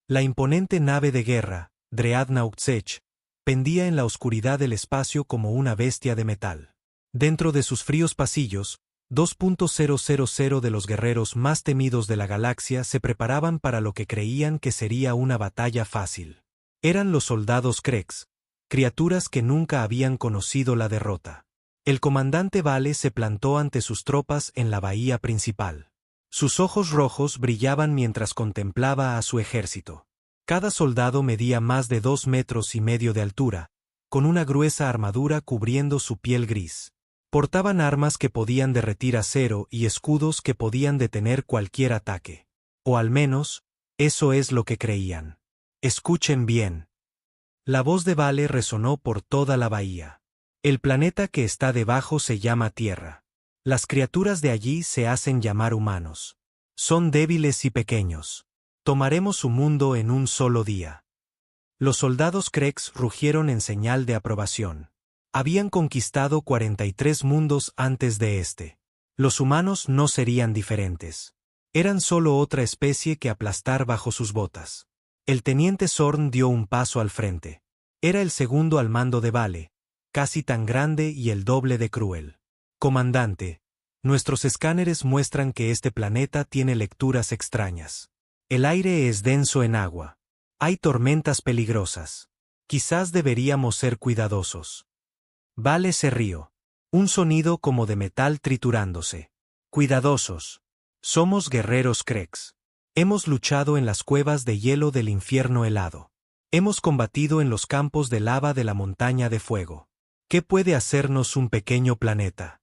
La imponente nave de guerra, Dreadnought, pendía en la oscuridad del espacio como una bestia de metal. Dentro de sus fríos pasillos, 2.000 de los guerreros más temidos de la galaxia se preparaban para lo que creían que sería una batalla fácil. Eran los soldados Krex, criaturas que nunca habían conocido la derrota. El comandante Vale se plantó ante sus tropas en la bahía principal. Sus ojos rojos brillaban mientras contemplaba a su ejército. Cada soldado medía más de 2,5 metros de altura, con una gruesa armadura cubriendo su piel gris. Portaban armas que podían derretir acero y escudos que podían detener cualquier ataque. O al menos, eso es lo que creían. Escuchen bien. La voz de Vale resonó por toda la bahía. El planeta que está debajo se llama Tierra. Las criaturas de allí se hacen llamar humanos. Son débiles y pequeños. Tomaremos su mundo en un solo día. Los soldados Krex rugieron en señal de aprobación. Habían conquistado 43 mundos antes de este. Los humanos no serían diferentes. Eran solo otra especie que aplastar bajo sus botas. El teniente Zorn dio un paso al frente. Era el segundo al mando de Vale, casi tan grande y el doble de cruel. Comandante, nuestros escáneres muestran que este planeta tiene lecturas extrañas. El aire es denso en agua. Hay tormentas peligrosas. Quizás deberíamos ser cuidadosos. Vale se rió. Un sonido como de metal triturándose. Cuidadosos. Somos guerreros Krex. Hemos luchado en las cuevas de hielo del infierno helado. Hemos combatido en los campos de lava de la montaña de fuego. ¿Qué puede hacernos un pequeño planeta?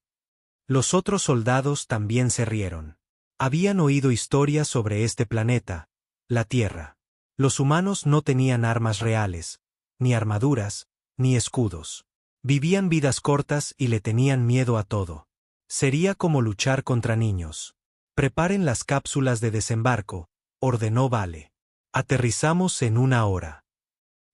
Los otros soldados también se rieron. Habían oído historias sobre este planeta, la Tierra. Los humanos no tenían armas reales, ni armaduras, ni escudos. Vivían vidas cortas y le tenían miedo a todo. Sería como luchar contra niños. Preparen las cápsulas de desembarco, ordenó Vale. Aterrizamos en 1 hora.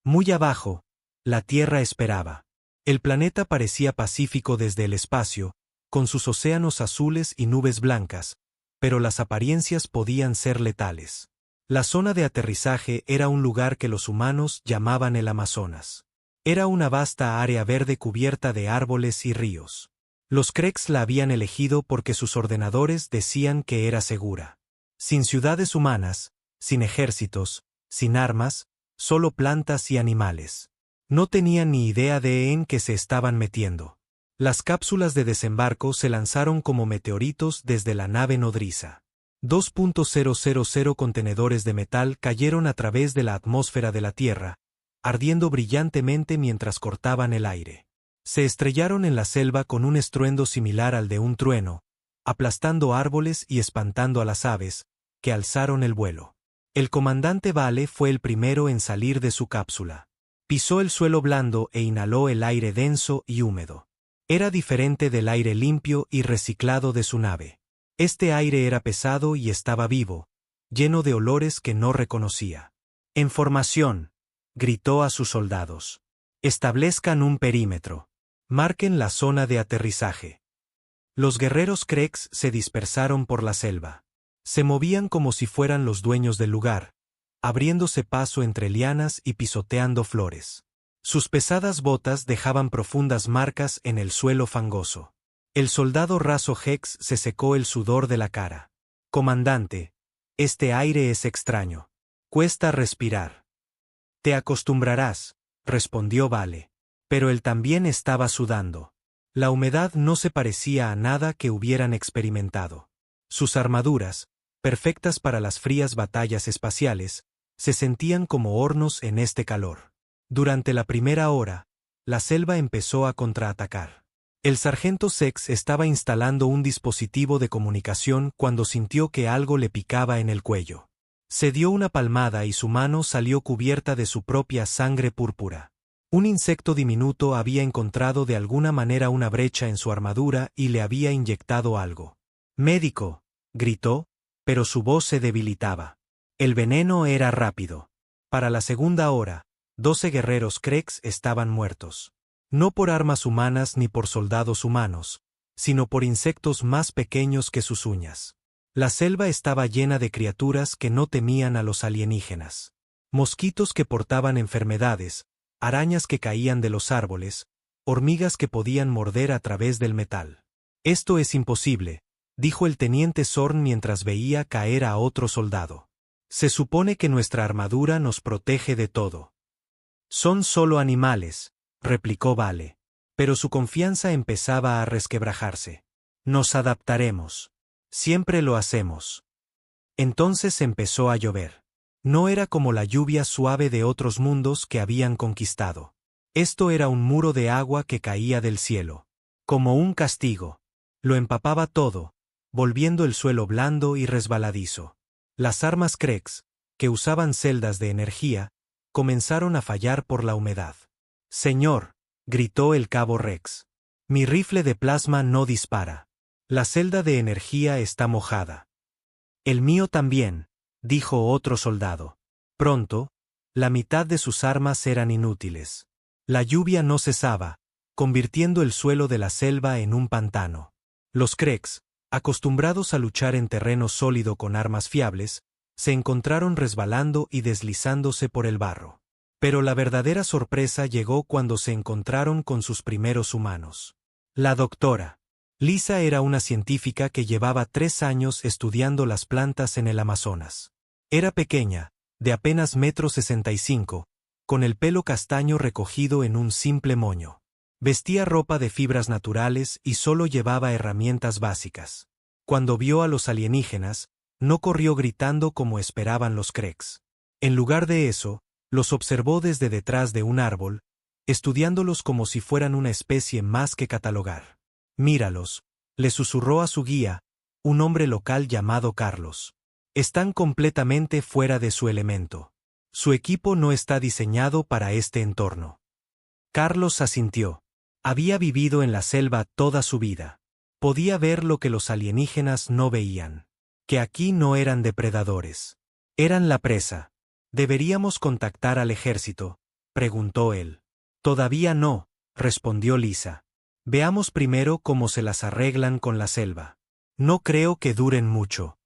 Muy abajo, la Tierra esperaba. El planeta parecía pacífico desde el espacio, con sus océanos azules y nubes blancas, pero las apariencias podían ser letales. La zona de aterrizaje era un lugar que los humanos llamaban el Amazonas. Era una vasta área verde cubierta de árboles y ríos. Los Krex la habían elegido porque sus ordenadores decían que era segura. Sin ciudades humanas, sin ejércitos, sin armas, solo plantas y animales. No tenían ni idea de en qué se estaban metiendo. Las cápsulas de desembarco se lanzaron como meteoritos desde la nave nodriza. 2.000 contenedores de metal cayeron a través de la atmósfera de la Tierra, ardiendo brillantemente mientras cortaban el aire. Se estrellaron en la selva con un estruendo similar al de un trueno, aplastando árboles y espantando a las aves, que alzaron el vuelo. El comandante Vale fue el primero en salir de su cápsula. Pisó el suelo blando e inhaló el aire denso y húmedo. Era diferente del aire limpio y reciclado de su nave. Este aire era pesado y estaba vivo, lleno de olores que no reconocía. En formación, gritó a sus soldados. Establezcan un perímetro. Marquen la zona de aterrizaje. Los guerreros Krex se dispersaron por la selva. Se movían como si fueran los dueños del lugar, abriéndose paso entre lianas y pisoteando flores. Sus pesadas botas dejaban profundas marcas en el suelo fangoso. El soldado raso Hex se secó el sudor de la cara. Comandante, este aire es extraño. Cuesta respirar. Te acostumbrarás, respondió Vale. Pero él también estaba sudando. La humedad no se parecía a nada que hubieran experimentado. Sus armaduras, perfectas para las frías batallas espaciales, se sentían como hornos en este calor. Durante la primera hora, la selva empezó a contraatacar. El sargento Sex estaba instalando un dispositivo de comunicación cuando sintió que algo le picaba en el cuello. Se dio una palmada y su mano salió cubierta de su propia sangre púrpura. Un insecto diminuto había encontrado de alguna manera una brecha en su armadura y le había inyectado algo. «¡Médico!», gritó, pero su voz se debilitaba. El veneno era rápido. Para la segunda hora, 12 guerreros Krex estaban muertos. No por armas humanas ni por soldados humanos, sino por insectos más pequeños que sus uñas. La selva estaba llena de criaturas que no temían a los alienígenas. Mosquitos que portaban enfermedades, arañas que caían de los árboles, hormigas que podían morder a través del metal. Esto es imposible, dijo el teniente Zorn mientras veía caer a otro soldado. Se supone que nuestra armadura nos protege de todo. Son solo animales, replicó Vale. Pero su confianza empezaba a resquebrajarse. Nos adaptaremos. Siempre lo hacemos. Entonces empezó a llover. No era como la lluvia suave de otros mundos que habían conquistado. Esto era un muro de agua que caía del cielo. Como un castigo. Lo empapaba todo, volviendo el suelo blando y resbaladizo. Las armas Krex, que usaban celdas de energía, comenzaron a fallar por la humedad. Señor, gritó el cabo Rex. Mi rifle de plasma no dispara. La celda de energía está mojada. El mío también, dijo otro soldado. Pronto, la mitad de sus armas eran inútiles. La lluvia no cesaba, convirtiendo el suelo de la selva en un pantano. Los Krex, acostumbrados a luchar en terreno sólido con armas fiables, se encontraron resbalando y deslizándose por el barro. Pero la verdadera sorpresa llegó cuando se encontraron con sus primeros humanos. La doctora. Lisa era una científica que llevaba 3 años estudiando las plantas en el Amazonas. Era pequeña, de apenas 1,65 m, con el pelo castaño recogido en un simple moño. Vestía ropa de fibras naturales y solo llevaba herramientas básicas. Cuando vio a los alienígenas, no corrió gritando como esperaban los Krex. En lugar de eso, los observó desde detrás de un árbol, estudiándolos como si fueran una especie más que catalogar. Míralos, le susurró a su guía, un hombre local llamado Carlos. Están completamente fuera de su elemento. Su equipo no está diseñado para este entorno. Carlos asintió. Había vivido en la selva toda su vida. Podía ver lo que los alienígenas no veían. Que aquí no eran depredadores. Eran la presa. ¿Deberíamos contactar al ejército?, preguntó él. Todavía no, respondió Lisa. Veamos primero cómo se las arreglan con la selva. No creo que duren mucho.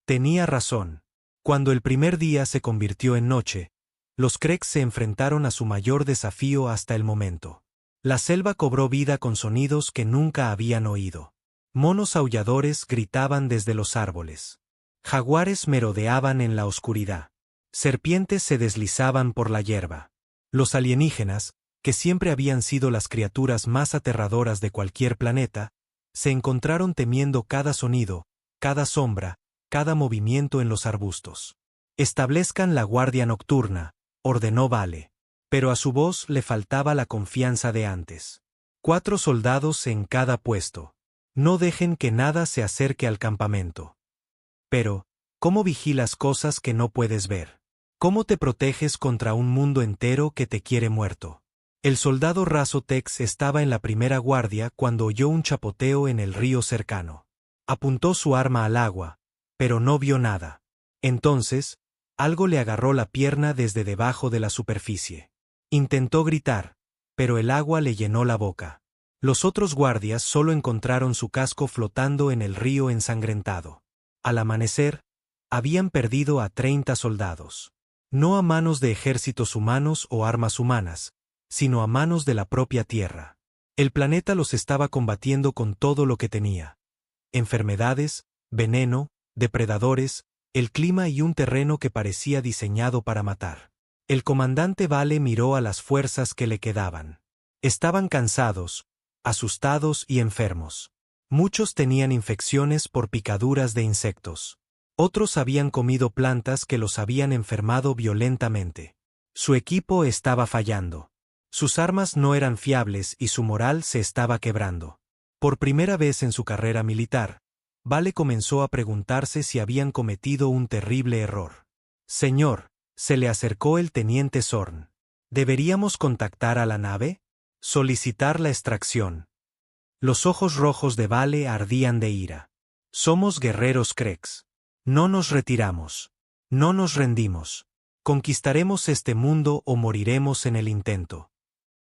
Tenía razón. Cuando el primer día se convirtió en noche, los Krex se enfrentaron a su mayor desafío hasta el momento. La selva cobró vida con sonidos que nunca habían oído. Monos aulladores gritaban desde los árboles. Jaguares merodeaban en la oscuridad. Serpientes se deslizaban por la hierba. Los alienígenas, que siempre habían sido las criaturas más aterradoras de cualquier planeta, se encontraron temiendo cada sonido, cada sombra, cada movimiento en los arbustos. Establezcan la guardia nocturna, ordenó Vale. Pero a su voz le faltaba la confianza de antes. 4 soldados en cada puesto. No dejen que nada se acerque al campamento. Pero, ¿cómo vigilas cosas que no puedes ver? ¿Cómo te proteges contra un mundo entero que te quiere muerto? El soldado raso Tex estaba en la primera guardia cuando oyó un chapoteo en el río cercano. Apuntó su arma al agua, pero no vio nada. Entonces, algo le agarró la pierna desde debajo de la superficie. Intentó gritar, pero el agua le llenó la boca. Los otros guardias solo encontraron su casco flotando en el río ensangrentado. Al amanecer, habían perdido a 30 soldados. No a manos de ejércitos humanos o armas humanas, sino a manos de la propia Tierra. El planeta los estaba combatiendo con todo lo que tenía. Enfermedades, veneno, depredadores, el clima y un terreno que parecía diseñado para matar. El comandante Vale miró a las fuerzas que le quedaban. Estaban cansados, asustados y enfermos. Muchos tenían infecciones por picaduras de insectos. Otros habían comido plantas que los habían enfermado violentamente. Su equipo estaba fallando. Sus armas no eran fiables y su moral se estaba quebrando. Por primera vez en su carrera militar, Vale comenzó a preguntarse si habían cometido un terrible error. Señor, se le acercó el teniente Zorn. ¿Deberíamos contactar a la nave? Solicitar la extracción. Los ojos rojos de Vale ardían de ira. Somos guerreros Krex. No nos retiramos. No nos rendimos. Conquistaremos este mundo o moriremos en el intento.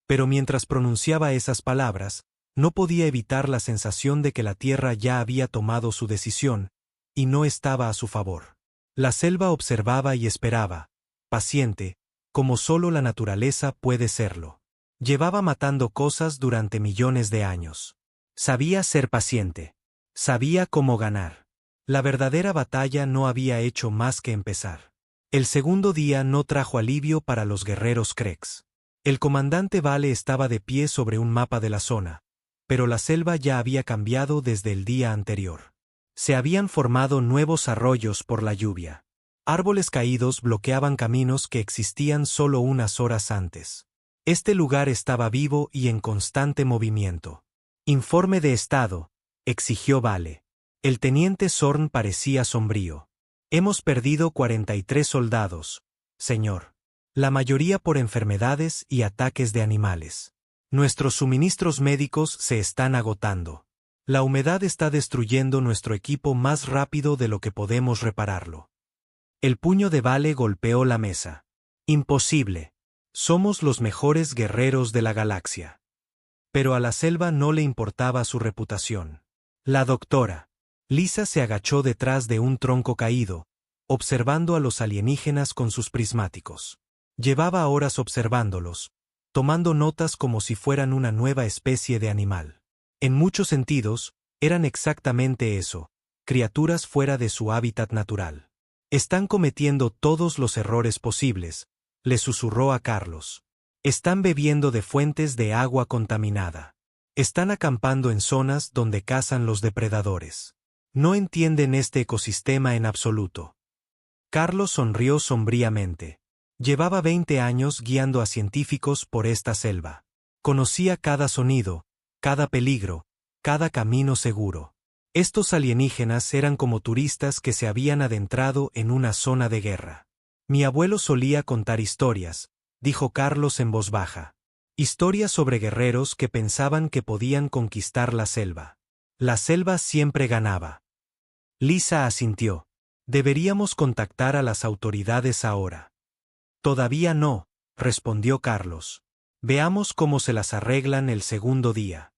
Pero mientras pronunciaba esas palabras, no podía evitar la sensación de que la Tierra ya había tomado su decisión, y no estaba a su favor. La selva observaba y esperaba, paciente, como solo la naturaleza puede serlo. Llevaba matando cosas durante millones de años. Sabía ser paciente. Sabía cómo ganar. La verdadera batalla no había hecho más que empezar. El segundo día no trajo alivio para los guerreros Krex. El comandante Vale estaba de pie sobre un mapa de la zona, pero la selva ya había cambiado desde el día anterior. Se habían formado nuevos arroyos por la lluvia. Árboles caídos bloqueaban caminos que existían solo unas horas antes. Este lugar estaba vivo y en constante movimiento. Informe de estado, exigió Vale. El teniente Zorn parecía sombrío. Hemos perdido 43 soldados, señor. La mayoría por enfermedades y ataques de animales. Nuestros suministros médicos se están agotando. La humedad está destruyendo nuestro equipo más rápido de lo que podemos repararlo. El puño de Vale golpeó la mesa. Imposible. Somos los mejores guerreros de la galaxia. Pero a la selva no le importaba su reputación. La doctora Lisa se agachó detrás de un tronco caído, observando a los alienígenas con sus prismáticos. Llevaba horas observándolos, tomando notas como si fueran una nueva especie de animal. En muchos sentidos, eran exactamente eso, criaturas fuera de su hábitat natural. Están cometiendo todos los errores posibles, le susurró a Carlos. Están bebiendo de fuentes de agua contaminada. Están acampando en zonas donde cazan los depredadores. No entienden este ecosistema en absoluto. Carlos sonrió sombríamente. Llevaba 20 años guiando a científicos por esta selva. Conocía cada sonido, cada peligro, cada camino seguro. Estos alienígenas eran como turistas que se habían adentrado en una zona de guerra. Mi abuelo solía contar historias, dijo Carlos en voz baja. Historias sobre guerreros que pensaban que podían conquistar la selva. La selva siempre ganaba. Lisa asintió. Deberíamos contactar a las autoridades ahora. Todavía no, respondió Carlos. Veamos cómo se las arreglan el segundo día.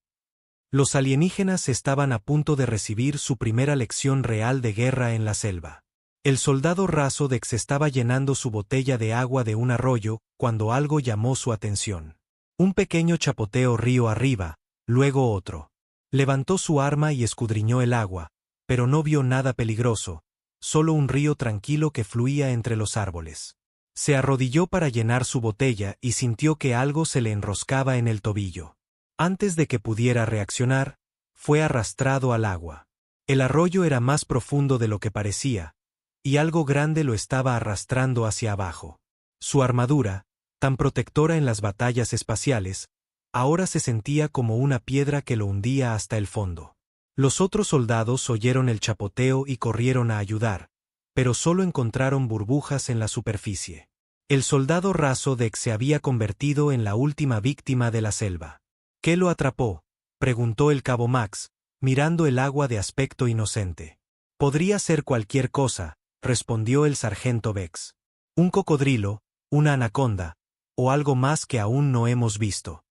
Los alienígenas estaban a punto de recibir su primera lección real de guerra en la selva. El soldado raso Dex estaba llenando su botella de agua de un arroyo cuando algo llamó su atención. Un pequeño chapoteo río arriba, luego otro. Levantó su arma y escudriñó el agua, pero no vio nada peligroso, solo un río tranquilo que fluía entre los árboles. Se arrodilló para llenar su botella y sintió que algo se le enroscaba en el tobillo. Antes de que pudiera reaccionar, fue arrastrado al agua. El arroyo era más profundo de lo que parecía, y algo grande lo estaba arrastrando hacia abajo. Su armadura, tan protectora en las batallas espaciales, ahora se sentía como una piedra que lo hundía hasta el fondo. Los otros soldados oyeron el chapoteo y corrieron a ayudar, pero solo encontraron burbujas en la superficie. El soldado raso Dex se había convertido en la última víctima de la selva. ¿Qué lo atrapó?, preguntó el cabo Max, mirando el agua de aspecto inocente. Podría ser cualquier cosa, respondió el sargento Vex. Un cocodrilo, una anaconda, o algo más que aún no hemos visto.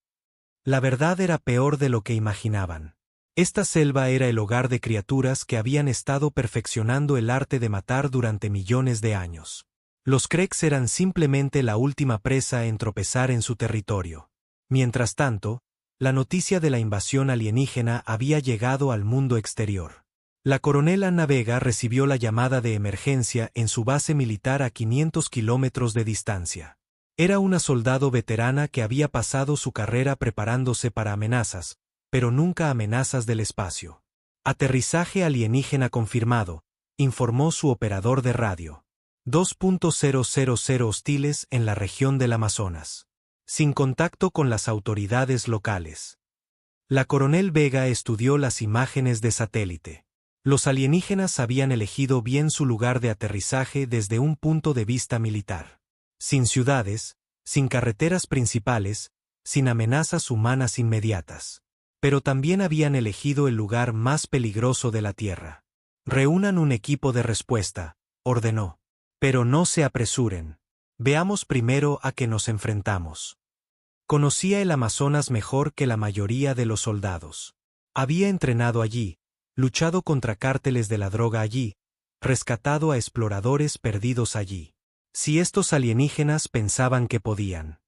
La verdad era peor de lo que imaginaban. Esta selva era el hogar de criaturas que habían estado perfeccionando el arte de matar durante millones de años. Los Krex eran simplemente la última presa en tropezar en su territorio. Mientras tanto, la noticia de la invasión alienígena había llegado al mundo exterior. La coronel Anna Vega recibió la llamada de emergencia en su base militar a 500 kilómetros de distancia. Era una soldado veterana que había pasado su carrera preparándose para amenazas, pero nunca amenazas del espacio. Aterrizaje alienígena confirmado, informó su operador de radio. 2.000 hostiles en la región del Amazonas. Sin contacto con las autoridades locales. La coronel Vega estudió las imágenes de satélite. Los alienígenas habían elegido bien su lugar de aterrizaje desde un punto de vista militar. Sin ciudades, sin carreteras principales, sin amenazas humanas inmediatas. Pero también habían elegido el lugar más peligroso de la Tierra. Reúnan un equipo de respuesta, ordenó. Pero no se apresuren. Veamos primero a qué nos enfrentamos. Conocía el Amazonas mejor que la mayoría de los soldados. Había entrenado allí, luchado contra cárteles de la droga allí, rescatado a exploradores perdidos allí. Si estos alienígenas pensaban que podían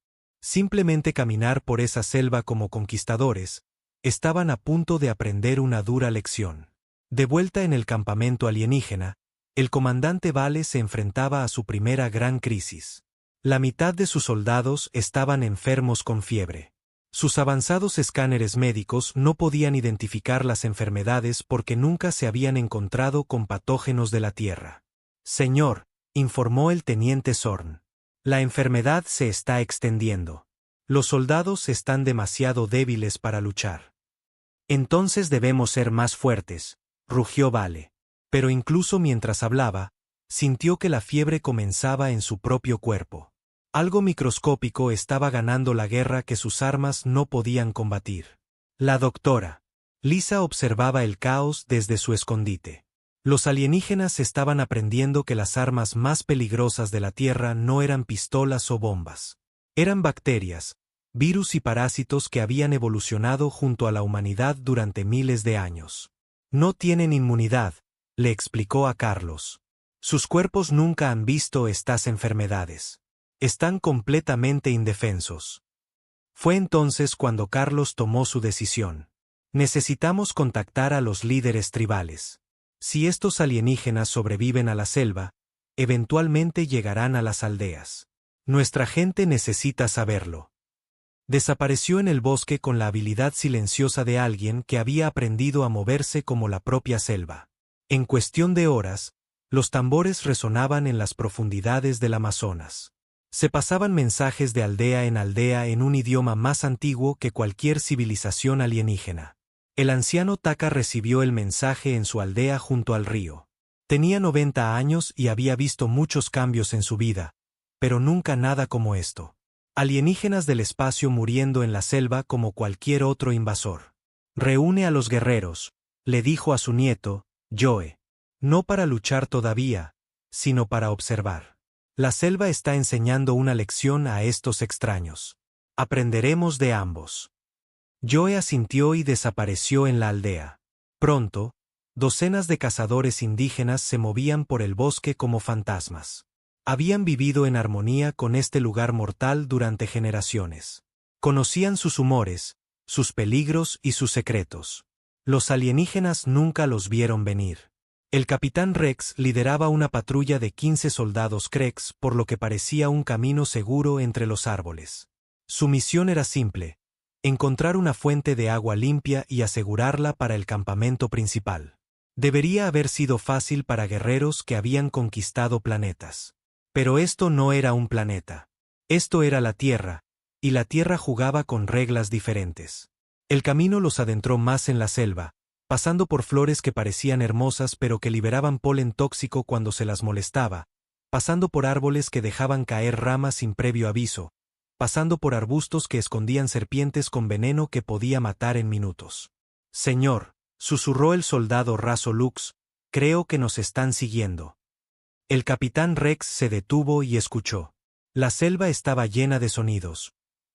simplemente caminar por esa selva como conquistadores, estaban a punto de aprender una dura lección. De vuelta en el campamento alienígena, el comandante Vale se enfrentaba a su primera gran crisis. La mitad de sus soldados estaban enfermos con fiebre. Sus avanzados escáneres médicos no podían identificar las enfermedades porque nunca se habían encontrado con patógenos de la Tierra. Señor, informó el teniente Zorn. La enfermedad se está extendiendo. Los soldados están demasiado débiles para luchar. Entonces debemos ser más fuertes, rugió Vale. Pero incluso mientras hablaba, sintió que la fiebre comenzaba en su propio cuerpo. Algo microscópico estaba ganando la guerra que sus armas no podían combatir. La doctora Lisa observaba el caos desde su escondite. Los alienígenas estaban aprendiendo que las armas más peligrosas de la Tierra no eran pistolas o bombas. Eran bacterias, virus y parásitos que habían evolucionado junto a la humanidad durante miles de años. No tienen inmunidad, le explicó a Carlos. Sus cuerpos nunca han visto estas enfermedades. Están completamente indefensos. Fue entonces cuando Carlos tomó su decisión. Necesitamos contactar a los líderes tribales. Si estos alienígenas sobreviven a la selva, eventualmente llegarán a las aldeas. Nuestra gente necesita saberlo. Desapareció en el bosque con la habilidad silenciosa de alguien que había aprendido a moverse como la propia selva. En cuestión de horas, los tambores resonaban en las profundidades del Amazonas. Se pasaban mensajes de aldea en un idioma más antiguo que cualquier civilización alienígena. El anciano Taka recibió el mensaje en su aldea junto al río. Tenía 90 años y había visto muchos cambios en su vida, pero nunca nada como esto. Alienígenas del espacio muriendo en la selva como cualquier otro invasor. Reúne a los guerreros, le dijo a su nieto, Joe. No para luchar todavía, sino para observar. La selva está enseñando una lección a estos extraños. Aprenderemos de ambos. Joe asintió y desapareció en la aldea. Pronto, docenas de cazadores indígenas se movían por el bosque como fantasmas. Habían vivido en armonía con este lugar mortal durante generaciones. Conocían sus humores, sus peligros y sus secretos. Los alienígenas nunca los vieron venir. El capitán Rex lideraba una patrulla de 15 soldados Krex por lo que parecía un camino seguro entre los árboles. Su misión era simple: encontrar una fuente de agua limpia y asegurarla para el campamento principal. Debería haber sido fácil para guerreros que habían conquistado planetas. Pero esto no era un planeta. Esto era la Tierra, y la Tierra jugaba con reglas diferentes. El camino los adentró más en la selva, pasando por flores que parecían hermosas pero que liberaban polen tóxico cuando se las molestaba, pasando por árboles que dejaban caer ramas sin previo aviso, pasando por arbustos que escondían serpientes con veneno que podía matar en minutos. Señor, susurró el soldado raso Lux, creo que nos están siguiendo. El capitán Rex se detuvo y escuchó. La selva estaba llena de sonidos.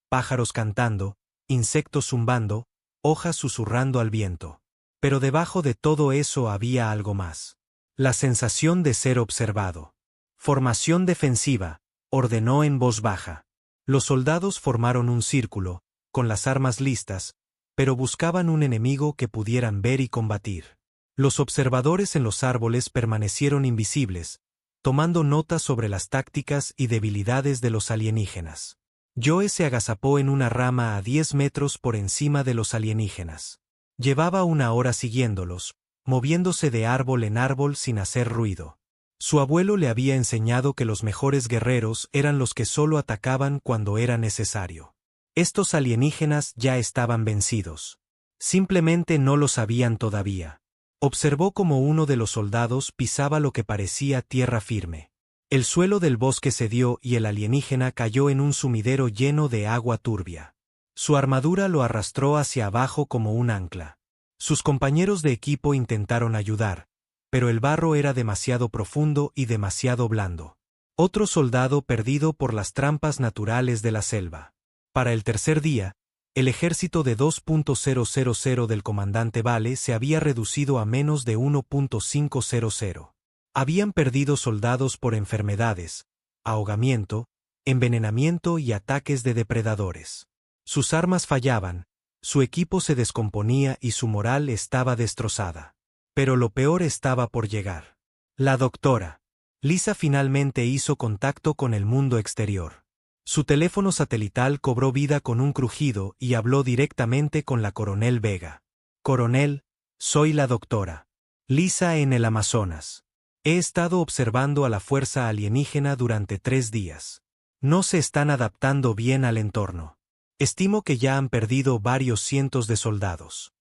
Pájaros cantando, insectos zumbando, hojas susurrando al viento. Pero debajo de todo eso había algo más. La sensación de ser observado. Formación defensiva, ordenó en voz baja. Los soldados formaron un círculo, con las armas listas, pero buscaban un enemigo que pudieran ver y combatir. Los observadores en los árboles permanecieron invisibles, tomando notas sobre las tácticas y debilidades de los alienígenas. Joe se agazapó en una rama a 10 metros por encima de los alienígenas. Llevaba una hora siguiéndolos, moviéndose de árbol en árbol sin hacer ruido. Su abuelo le había enseñado que los mejores guerreros eran los que solo atacaban cuando era necesario. Estos alienígenas ya estaban vencidos. Simplemente no lo sabían todavía. Observó cómo uno de los soldados pisaba lo que parecía tierra firme. El suelo del bosque cedió y el alienígena cayó en un sumidero lleno de agua turbia. Su armadura lo arrastró hacia abajo como un ancla. Sus compañeros de equipo intentaron ayudar, pero el barro era demasiado profundo y demasiado blando. Otro soldado perdido por las trampas naturales de la selva. Para el tercer día, el ejército de 2.000 del comandante Vale se había reducido a menos de 1.500. Habían perdido soldados por enfermedades, ahogamiento, envenenamiento y ataques de depredadores. Sus armas fallaban, su equipo se descomponía y su moral estaba destrozada. Pero lo peor estaba por llegar. La doctora Lisa finalmente hizo contacto con el mundo exterior. Su teléfono satelital cobró vida con un crujido y habló directamente con la coronel Vega. Coronel, soy la doctora Lisa en el Amazonas. He estado observando a la fuerza alienígena durante 3 días. No se están adaptando bien al entorno. Estimo que ya han perdido varios cientos de soldados.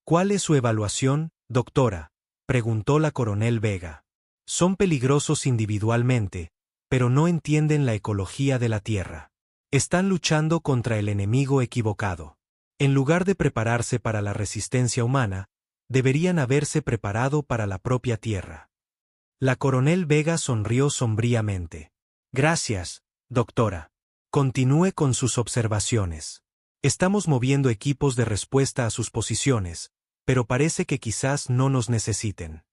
¿Cuál es su evaluación, doctora?, preguntó la coronel Vega. Son peligrosos individualmente, pero no entienden la ecología de la Tierra. Están luchando contra el enemigo equivocado. En lugar de prepararse para la resistencia humana, deberían haberse preparado para la propia Tierra. La coronel Vega sonrió sombríamente. Gracias, doctora. Continúe con sus observaciones. Estamos moviendo equipos de respuesta a sus posiciones, pero parece que quizás no nos necesiten.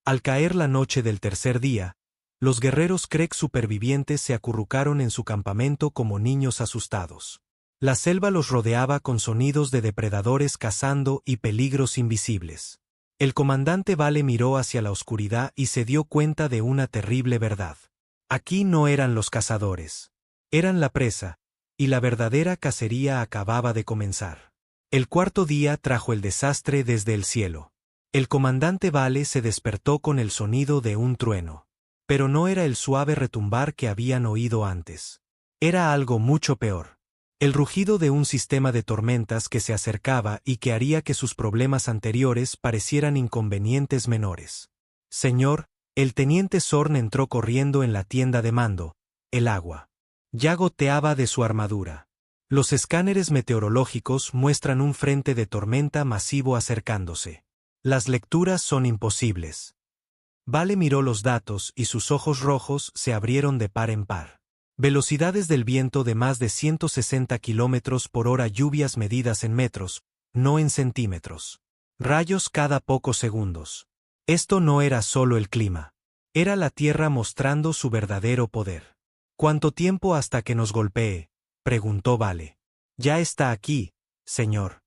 Al caer la noche del tercer día, los guerreros Kreg supervivientes se acurrucaron en su campamento como niños asustados. La selva los rodeaba con sonidos de depredadores cazando y peligros invisibles. El comandante Vale miró hacia la oscuridad y se dio cuenta de una terrible verdad. Aquí no eran los cazadores. Eran la presa, y la verdadera cacería acababa de comenzar. El cuarto día trajo el desastre desde el cielo. El comandante Vale se despertó con el sonido de un trueno. Pero no era el suave retumbar que habían oído antes. Era algo mucho peor. El rugido de un sistema de tormentas que se acercaba y que haría que sus problemas anteriores parecieran inconvenientes menores. Señor, el teniente Zorn entró corriendo en la tienda de mando. El agua ya goteaba de su armadura. Los escáneres meteorológicos muestran un frente de tormenta masivo acercándose. Las lecturas son imposibles. Vale miró los datos y sus ojos rojos se abrieron de par en par. Velocidades del viento de más de 160 kilómetros por hora, lluvias medidas en metros, no en centímetros. Rayos cada pocos segundos. Esto no era solo el clima. Era la Tierra mostrando su verdadero poder. ¿Cuánto tiempo hasta que nos golpee?, preguntó Vale. Ya está aquí, señor.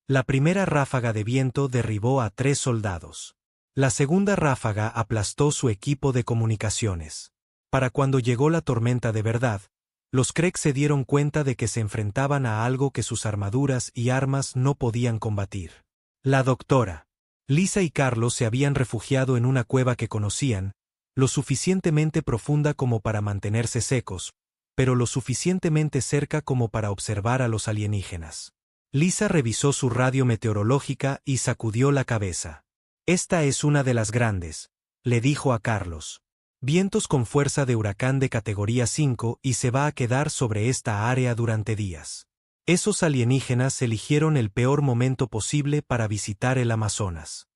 La primera ráfaga de viento derribó a 3 soldados. La segunda ráfaga aplastó su equipo de comunicaciones. Para cuando llegó la tormenta de verdad, los Kreg se dieron cuenta de que se enfrentaban a algo que sus armaduras y armas no podían combatir. La doctora Lisa y Carlos se habían refugiado en una cueva que conocían, lo suficientemente profunda como para mantenerse secos, pero lo suficientemente cerca como para observar a los alienígenas. Lisa revisó su radio meteorológica y sacudió la cabeza. Esta es una de las grandes, le dijo a Carlos. Vientos con fuerza de huracán de categoría 5 y se va a quedar sobre esta área durante días. Esos alienígenas eligieron el peor momento posible para visitar el Amazonas.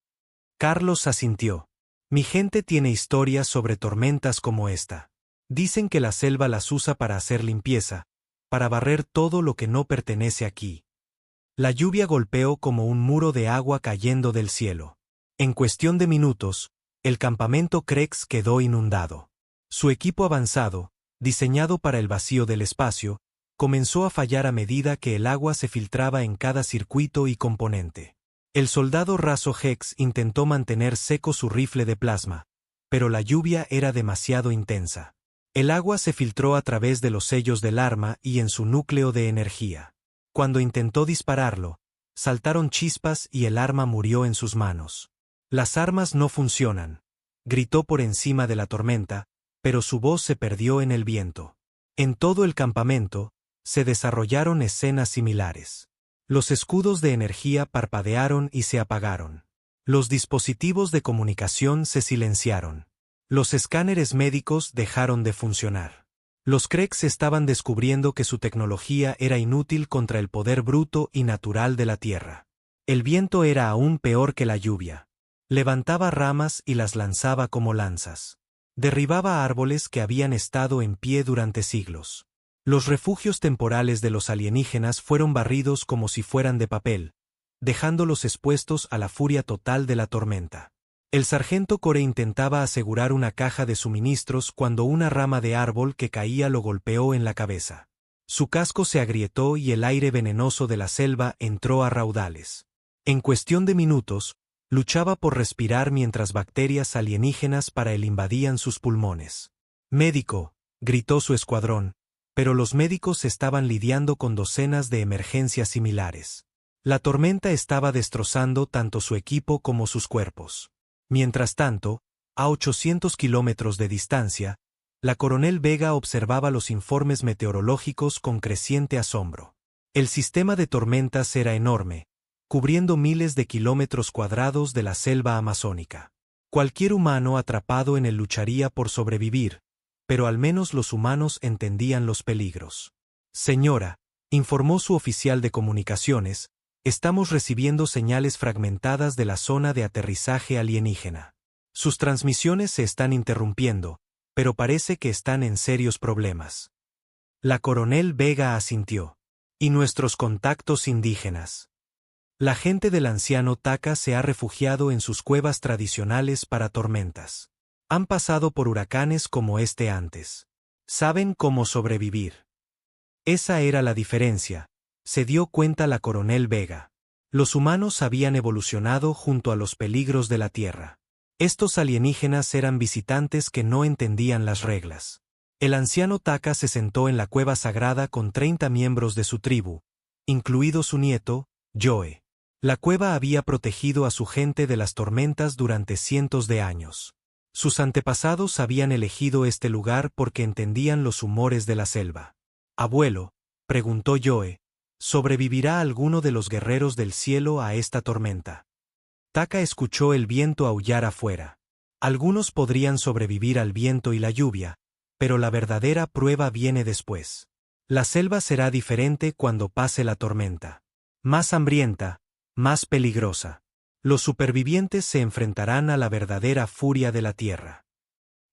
Carlos asintió. Mi gente tiene historias sobre tormentas como esta. Dicen que la selva las usa para hacer limpieza, para barrer todo lo que no pertenece aquí. La lluvia golpeó como un muro de agua cayendo del cielo. En cuestión de minutos, el campamento Krex quedó inundado. Su equipo avanzado, diseñado para el vacío del espacio, comenzó a fallar a medida que el agua se filtraba en cada circuito y componente. El soldado raso Hex intentó mantener seco su rifle de plasma, pero la lluvia era demasiado intensa. El agua se filtró a través de los sellos del arma y en su núcleo de energía. Cuando intentó dispararlo, saltaron chispas y el arma murió en sus manos. Las armas no funcionan, gritó por encima de la tormenta, pero su voz se perdió en el viento. En todo el campamento, se desarrollaron escenas similares. Los escudos de energía parpadearon y se apagaron. Los dispositivos de comunicación se silenciaron. Los escáneres médicos dejaron de funcionar. Los Krex estaban descubriendo que su tecnología era inútil contra el poder bruto y natural de la Tierra. El viento era aún peor que la lluvia. Levantaba ramas y las lanzaba como lanzas. Derribaba árboles que habían estado en pie durante siglos. Los refugios temporales de los alienígenas fueron barridos como si fueran de papel, dejándolos expuestos a la furia total de la tormenta. El sargento Core intentaba asegurar una caja de suministros cuando una rama de árbol que caía lo golpeó en la cabeza. Su casco se agrietó y el aire venenoso de la selva entró a raudales. En cuestión de minutos, luchaba por respirar mientras bacterias alienígenas para él invadían sus pulmones. «Médico», gritó su escuadrón, pero los médicos estaban lidiando con docenas de emergencias similares. La tormenta estaba destrozando tanto su equipo como sus cuerpos. Mientras tanto, a 800 kilómetros de distancia, la coronel Vega observaba los informes meteorológicos con creciente asombro. El sistema de tormentas era enorme, cubriendo miles de kilómetros cuadrados de la selva amazónica. Cualquier humano atrapado en él lucharía por sobrevivir, pero al menos los humanos entendían los peligros. «Señora», informó su oficial de comunicaciones, «estamos recibiendo señales fragmentadas de la zona de aterrizaje alienígena. Sus transmisiones se están interrumpiendo, pero parece que están en serios problemas». La coronel Vega asintió. «¿Y nuestros contactos indígenas?» La gente del anciano Taka se ha refugiado en sus cuevas tradicionales para tormentas. Han pasado por huracanes como este antes. Saben cómo sobrevivir. Esa era la diferencia, se dio cuenta la coronel Vega. Los humanos habían evolucionado junto a los peligros de la Tierra. Estos alienígenas eran visitantes que no entendían las reglas. El anciano Taka se sentó en la cueva sagrada con 30 miembros de su tribu, incluido su nieto, Joe. La cueva había protegido a su gente de las tormentas durante cientos de años. Sus antepasados habían elegido este lugar porque entendían los humores de la selva. «Abuelo», preguntó Joe, «¿sobrevivirá alguno de los guerreros del cielo a esta tormenta?» Taka escuchó el viento aullar afuera. Algunos podrían sobrevivir al viento y la lluvia, pero la verdadera prueba viene después. La selva será diferente cuando pase la tormenta. Más hambrienta, más peligrosa. Los supervivientes se enfrentarán a la verdadera furia de la tierra.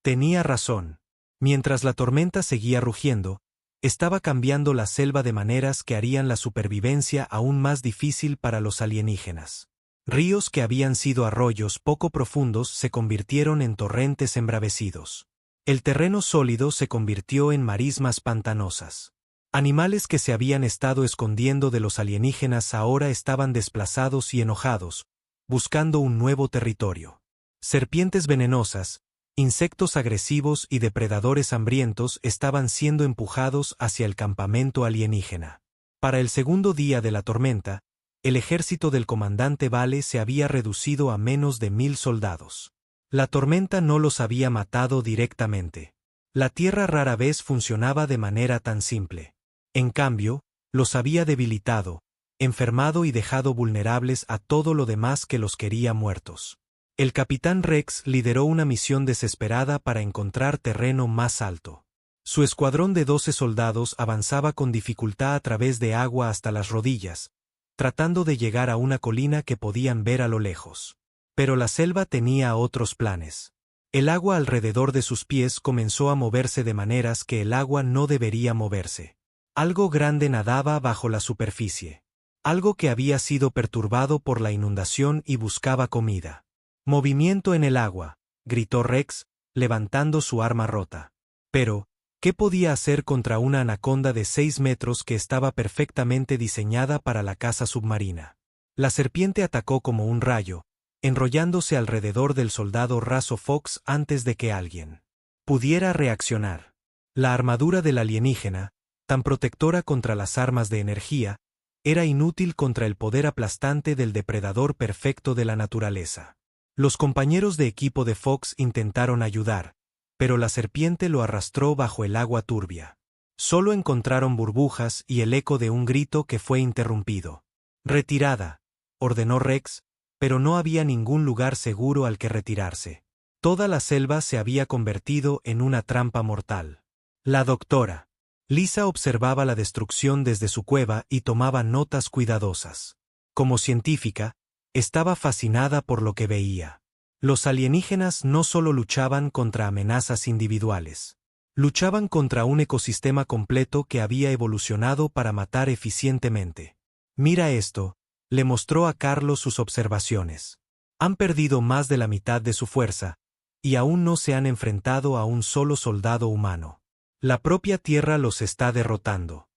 Tenía razón. Mientras la tormenta seguía rugiendo, estaba cambiando la selva de maneras que harían la supervivencia aún más difícil para los alienígenas. Ríos que habían sido arroyos poco profundos se convirtieron en torrentes embravecidos. El terreno sólido se convirtió en marismas pantanosas. Animales que se habían estado escondiendo de los alienígenas ahora estaban desplazados y enojados, buscando un nuevo territorio. Serpientes venenosas, insectos agresivos y depredadores hambrientos estaban siendo empujados hacia el campamento alienígena. Para el segundo día de la tormenta, el ejército del comandante Vale se había reducido a menos de 1000 soldados. La tormenta no los había matado directamente. La tierra rara vez funcionaba de manera tan simple. En cambio, los había debilitado, enfermado y dejado vulnerables a todo lo demás que los quería muertos. El capitán Rex lideró una misión desesperada para encontrar terreno más alto. Su escuadrón de 12 soldados avanzaba con dificultad a través de agua hasta las rodillas, tratando de llegar a una colina que podían ver a lo lejos. Pero la selva tenía otros planes. El agua alrededor de sus pies comenzó a moverse de maneras que el agua no debería moverse. Algo grande nadaba bajo la superficie. Algo que había sido perturbado por la inundación y buscaba comida. «Movimiento en el agua», gritó Rex, levantando su arma rota. Pero, ¿qué podía hacer contra una anaconda de 6 metros que estaba perfectamente diseñada para la caza submarina? La serpiente atacó como un rayo, enrollándose alrededor del soldado raso Fox antes de que alguien pudiera reaccionar. La armadura del alienígena, tan protectora contra las armas de energía, era inútil contra el poder aplastante del depredador perfecto de la naturaleza. Los compañeros de equipo de Fox intentaron ayudar, pero la serpiente lo arrastró bajo el agua turbia. Solo encontraron burbujas y el eco de un grito que fue interrumpido. «Retirada», ordenó Rex, pero no había ningún lugar seguro al que retirarse. Toda la selva se había convertido en una trampa mortal. La doctora Lisa observaba la destrucción desde su cueva y tomaba notas cuidadosas. Como científica, estaba fascinada por lo que veía. Los alienígenas no solo luchaban contra amenazas individuales. Luchaban contra un ecosistema completo que había evolucionado para matar eficientemente. «Mira esto», le mostró a Carlos sus observaciones. Han perdido más de la mitad de su fuerza, y aún no se han enfrentado a un solo soldado humano. La propia tierra los está derrotando.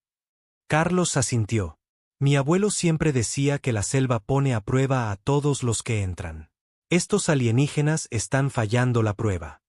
Carlos asintió. Mi abuelo siempre decía que la selva pone a prueba a todos los que entran. Estos alienígenas están fallando la prueba.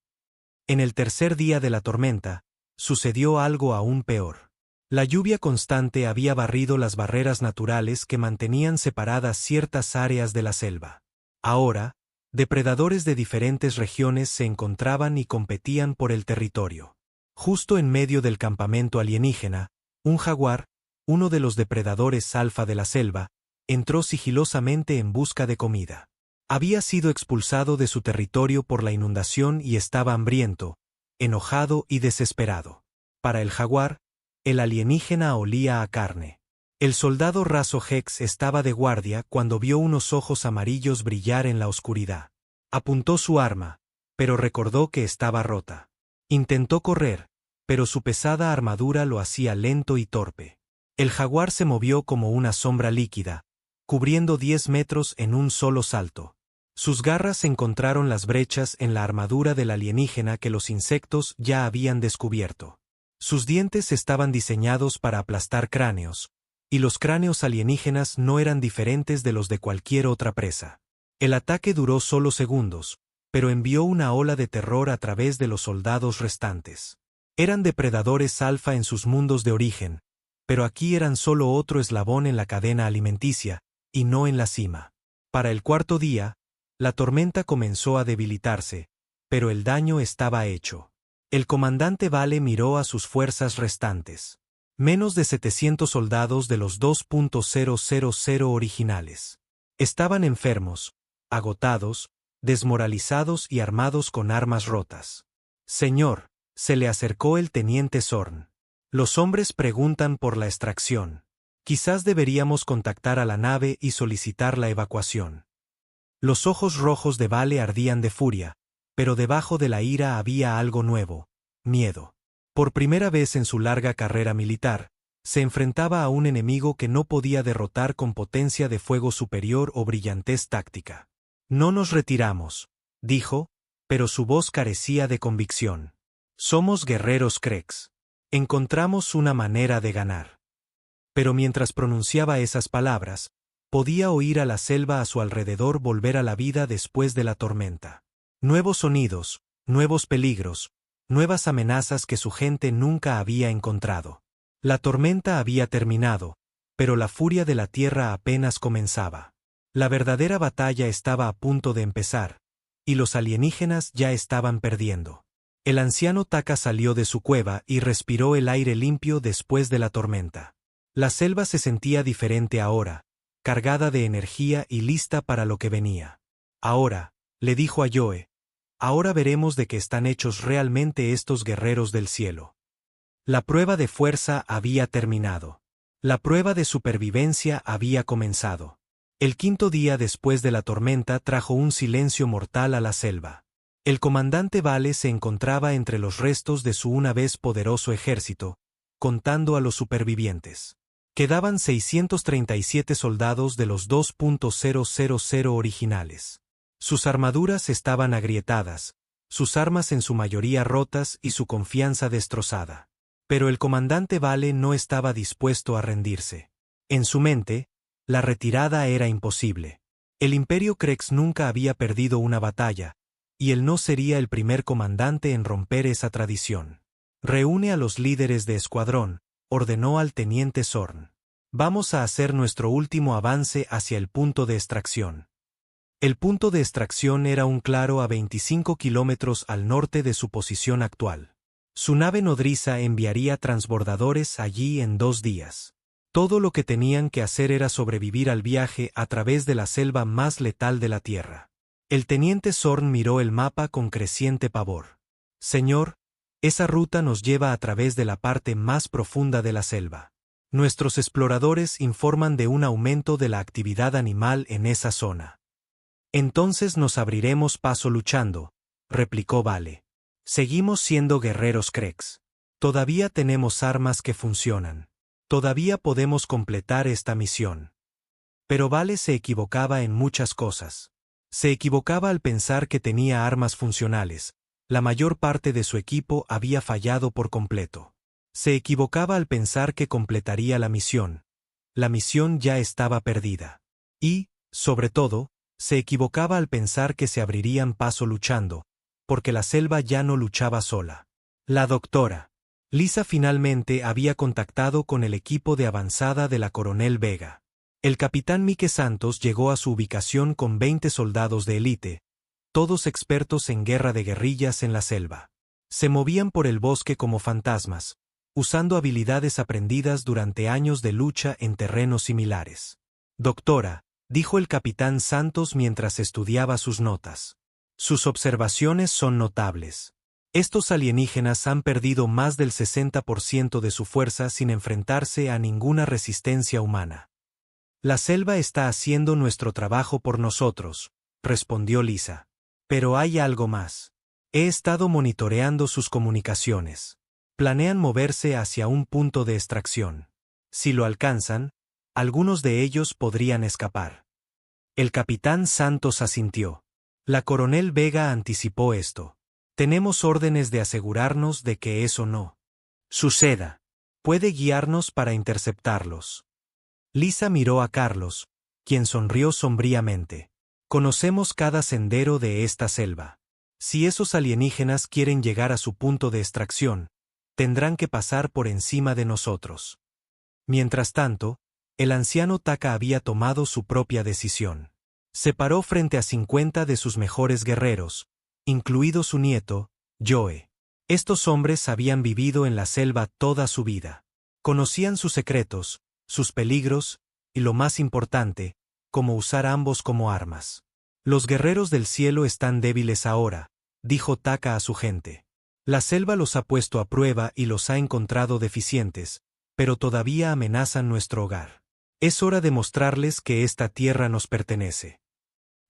En el tercer día de la tormenta, sucedió algo aún peor. La lluvia constante había barrido las barreras naturales que mantenían separadas ciertas áreas de la selva. Ahora, depredadores de diferentes regiones se encontraban y competían por el territorio. Justo en medio del campamento alienígena, un jaguar, uno de los depredadores alfa de la selva, entró sigilosamente en busca de comida. Había sido expulsado de su territorio por la inundación y estaba hambriento, enojado y desesperado. Para el jaguar, el alienígena olía a carne. El soldado raso Hex estaba de guardia cuando vio unos ojos amarillos brillar en la oscuridad. Apuntó su arma, pero recordó que estaba rota. Intentó correr, pero su pesada armadura lo hacía lento y torpe. El jaguar se movió como una sombra líquida, cubriendo 10 metros en un solo salto. Sus garras encontraron las brechas en la armadura del alienígena que los insectos ya habían descubierto. Sus dientes estaban diseñados para aplastar cráneos, y los cráneos alienígenas no eran diferentes de los de cualquier otra presa. El ataque duró solo segundos, pero envió una ola de terror a través de los soldados restantes. Eran depredadores alfa en sus mundos de origen, pero aquí eran solo otro eslabón en la cadena alimenticia, y no en la cima. Para el cuarto día, la tormenta comenzó a debilitarse, pero el daño estaba hecho. El comandante Vale miró a sus fuerzas restantes. Menos de 700 soldados de los 2.000 originales. Estaban enfermos, agotados, desmoralizados y armados con armas rotas. Señor, se le acercó el teniente Zorn. Los hombres preguntan por la extracción. Quizás deberíamos contactar a la nave y solicitar la evacuación. Los ojos rojos de Vale ardían de furia, pero debajo de la ira había algo nuevo: miedo. Por primera vez en su larga carrera militar, se enfrentaba a un enemigo que no podía derrotar con potencia de fuego superior o brillantez táctica. No nos retiramos, dijo, pero su voz carecía de convicción. Somos guerreros Krex. Encontramos una manera de ganar. Pero mientras pronunciaba esas palabras, podía oír a la selva a su alrededor volver a la vida después de la tormenta. Nuevos sonidos, nuevos peligros, nuevas amenazas que su gente nunca había encontrado. La tormenta había terminado, pero la furia de la tierra apenas comenzaba. La verdadera batalla estaba a punto de empezar, y los alienígenas ya estaban perdiendo. El anciano Taka salió de su cueva y respiró el aire limpio después de la tormenta. La selva se sentía diferente ahora, cargada de energía y lista para lo que venía. Ahora, le dijo a Yoe, ahora veremos de qué están hechos realmente estos guerreros del cielo. La prueba de fuerza había terminado. La prueba de supervivencia había comenzado. El quinto día después de la tormenta trajo un silencio mortal a la selva. El comandante Vale se encontraba entre los restos de su una vez poderoso ejército, contando a los supervivientes. Quedaban 637 soldados de los 2.000 originales. Sus armaduras estaban agrietadas, sus armas en su mayoría rotas y su confianza destrozada. Pero el comandante Vale no estaba dispuesto a rendirse. En su mente, la retirada era imposible. El Imperio Krex nunca había perdido una batalla, y él no sería el primer comandante en romper esa tradición. Reúne a los líderes de escuadrón, ordenó al teniente Zorn. Vamos a hacer nuestro último avance hacia el punto de extracción. El punto de extracción era un claro a 25 kilómetros al norte de su posición actual. Su nave nodriza enviaría transbordadores allí en 2 días. Todo lo que tenían que hacer era sobrevivir al viaje a través de la selva más letal de la Tierra. El teniente Zorn miró el mapa con creciente pavor. Señor, esa ruta nos lleva a través de la parte más profunda de la selva. Nuestros exploradores informan de un aumento de la actividad animal en esa zona. Entonces nos abriremos paso luchando, replicó Vale. Seguimos siendo guerreros Krex. Todavía tenemos armas que funcionan. Todavía podemos completar esta misión. Pero Vale se equivocaba en muchas cosas. Se equivocaba al pensar que tenía armas funcionales. La mayor parte de su equipo había fallado por completo. Se equivocaba al pensar que completaría la misión. La misión ya estaba perdida. Y, sobre todo, se equivocaba al pensar que se abrirían paso luchando, porque la selva ya no luchaba sola. La doctora Lisa finalmente había contactado con el equipo de avanzada de la Coronel Vega. El capitán Mike Santos llegó a su ubicación con 20 soldados de élite, todos expertos en guerra de guerrillas en la selva. Se movían por el bosque como fantasmas, usando habilidades aprendidas durante años de lucha en terrenos similares. Doctora, dijo el capitán Santos mientras estudiaba sus notas. Sus observaciones son notables. Estos alienígenas han perdido más del 60% de su fuerza sin enfrentarse a ninguna resistencia humana. La selva está haciendo nuestro trabajo por nosotros, respondió Lisa. Pero hay algo más. He estado monitoreando sus comunicaciones. Planean moverse hacia un punto de extracción. Si lo alcanzan, algunos de ellos podrían escapar. El capitán Santos asintió. La Coronel Vega anticipó esto. Tenemos órdenes de asegurarnos de que eso no suceda. Puede guiarnos para interceptarlos. Lisa miró a Carlos, quien sonrió sombríamente. Conocemos cada sendero de esta selva. Si esos alienígenas quieren llegar a su punto de extracción, tendrán que pasar por encima de nosotros. Mientras tanto, el anciano Taka había tomado su propia decisión. Se paró frente a 50 de sus mejores guerreros, incluido su nieto, Joe. Estos hombres habían vivido en la selva toda su vida. Conocían sus secretos, sus peligros, y lo más importante, cómo usar ambos como armas. Los guerreros del cielo están débiles ahora, dijo Taka a su gente. La selva los ha puesto a prueba y los ha encontrado deficientes, pero todavía amenazan nuestro hogar. Es hora de mostrarles que esta tierra nos pertenece.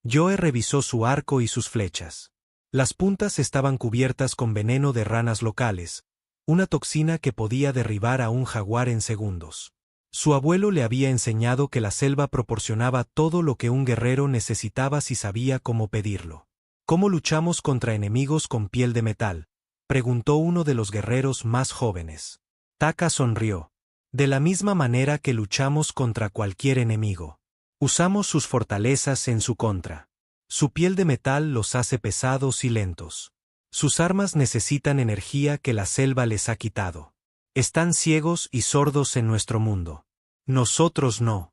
Joe revisó su arco y sus flechas. Las puntas estaban cubiertas con veneno de ranas locales, una toxina que podía derribar a un jaguar en segundos. Su abuelo le había enseñado que la selva proporcionaba todo lo que un guerrero necesitaba si sabía cómo pedirlo. ¿Cómo luchamos contra enemigos con piel de metal?, preguntó uno de los guerreros más jóvenes. Taka sonrió. De la misma manera que luchamos contra cualquier enemigo. Usamos sus fortalezas en su contra. Su piel de metal los hace pesados y lentos. Sus armas necesitan energía que la selva les ha quitado. Están ciegos y sordos en nuestro mundo. Nosotros no.